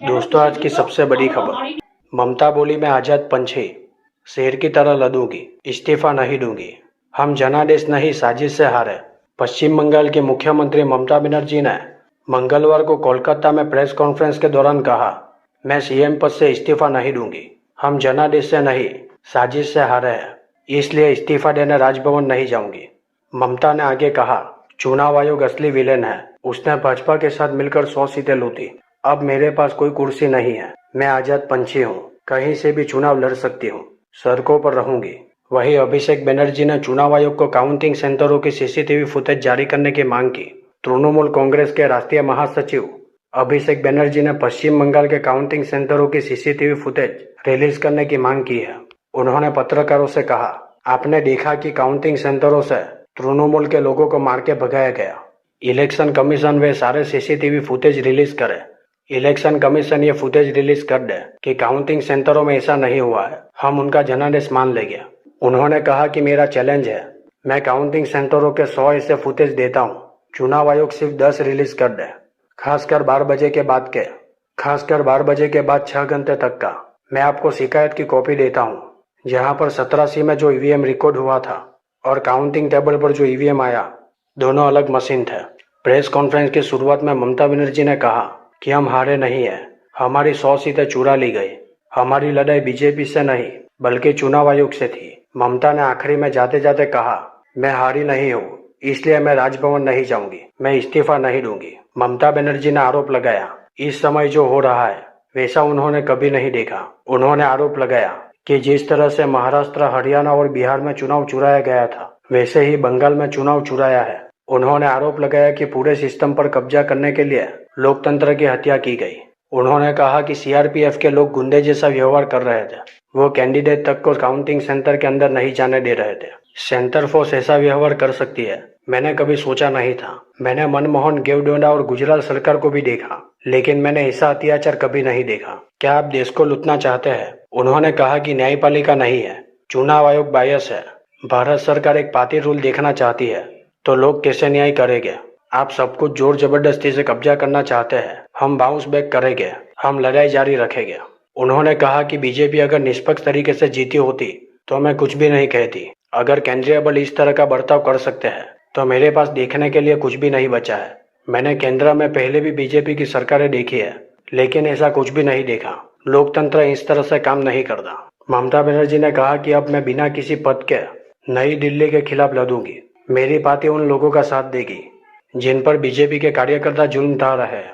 दोस्तों, आज की सबसे बड़ी खबर। ममता बोली, मैं आजाद पंछी शेर की तरह लड़ूंगी, इस्तीफा नहीं दूंगी। हम जनादेश नहीं साजिश से हारे। पश्चिम बंगाल की मुख्यमंत्री ममता बनर्जी ने मंगलवार को कोलकाता में प्रेस कॉन्फ्रेंस के दौरान कहा, मैं सीएम पद से इस्तीफा नहीं दूंगी। हम जनादेश से नहीं साजिश से हारे हैं, इसलिए इस्तीफा देने राजभवन नहीं जाऊंगी। ममता ने आगे कहा, चुनाव आयोग असली विलेन है। उसने भाजपा के साथ मिलकर 100 सीटें लूटी। अब मेरे पास कोई कुर्सी नहीं है। मैं आजाद पंछी हूँ, कहीं से भी चुनाव लड़ सकती हूँ, सड़कों पर रहूंगी। वहीं अभिषेक बनर्जी ने चुनाव आयोग को काउंटिंग सेंटरों की सीसीटीवी फुटेज जारी करने की मांग की। तृणमूल कांग्रेस के राष्ट्रीय महासचिव अभिषेक बनर्जी ने पश्चिम बंगाल के काउंटिंग सेंटरों की सीसीटीवी फुटेज रिलीज करने की मांग की है। उन्होंने पत्रकारों से कहा, आपने देखा कि काउंटिंग सेंटरों से तृणमूल के लोगों को मार के भगाया गया। इलेक्शन कमीशन वे सारे सीसीटीवी फुटेज रिलीज करे। इलेक्शन कमीशन ये फुटेज रिलीज कर दे कि काउंटिंग सेंटरों में ऐसा नहीं हुआ है, हम उनका जनादेश मान लेंगे। उन्होंने कहा कि मेरा चैलेंज है, मैं काउंटिंग सेंटरों के 100 ऐसे फुटेज देता हूँ, चुनाव आयोग सिर्फ 10 रिलीज कर दे। खासकर 12 बजे के बाद 6 घंटे तक का। मैं आपको शिकायत की कॉपी देता हूँ, जहाँ पर 17C में जो ईवीएम रिकॉर्ड हुआ था और काउंटिंग टेबल पर जो ईवीएम आया, दोनों अलग मशीन थे। प्रेस कॉन्फ्रेंस की शुरुआत में ममता बनर्जी ने कहा कि हम हारे नहीं है, हमारी 100 सीटें चुरा ली गई। हमारी लड़ाई बीजेपी से नहीं बल्कि चुनाव आयोग से थी। ममता ने आखिरी में जाते जाते कहा, मैं हारी नहीं हूँ, इसलिए मैं राजभवन नहीं जाऊंगी, मैं इस्तीफा नहीं दूंगी। ममता बनर्जी ने आरोप लगाया, इस समय जो हो रहा है वैसा उन्होंने कभी नहीं देखा। उन्होंने आरोप लगाया कि जिस तरह से महाराष्ट्र, हरियाणा और बिहार में चुनाव चुराया गया था, वैसे ही बंगाल में चुनाव चुराया है। उन्होंने आरोप लगाया कि पूरे सिस्टम पर कब्जा करने के लिए लोकतंत्र की हत्या की गई। उन्होंने कहा कि सीआरपीएफ के लोग गुंडे जैसा व्यवहार कर रहे थे। वो कैंडिडेट तक को काउंटिंग सेंटर के अंदर नहीं जाने दे रहे थे। सेंटर फोर्स ऐसा व्यवहार कर सकती है, मैंने कभी सोचा नहीं था। मैंने मनमोहन, गेवडोंडा और गुजरात सरकार को भी देखा, लेकिन मैंने ऐसा अत्याचार कभी नहीं देखा। क्या आप देश को लूटना चाहते हैं? उन्होंने कहा कि न्यायपालिका नहीं है, चुनाव आयोग बायस है। भारत सरकार एक पार्टी रूल देखना चाहती है तो लोग कैसे न्याय करेंगे? आप सब कुछ जोर जबरदस्ती से कब्जा करना चाहते हैं। हम बाउंस बैक करेंगे, हम लड़ाई जारी रखेंगे। उन्होंने कहा कि बीजेपी अगर निष्पक्ष तरीके से जीती होती तो मैं कुछ भी नहीं कहती। अगर केंद्रीय बल इस तरह का बर्ताव कर सकते हैं तो मेरे पास देखने के लिए कुछ भी नहीं बचा है। मैंने केंद्र में पहले भी बीजेपी की सरकारें देखी है, लेकिन ऐसा कुछ भी नहीं देखा। लोकतंत्र इस तरह से काम नहीं करता। ममता बनर्जी ने कहा कि अब मैं बिना किसी पद के नई दिल्ली के खिलाफ लड़ूंगी। मेरी पार्टी उन लोगों का साथ देगी जिन पर बीजेपी के कार्यकर्ता जुल्म ढा रहे हैं।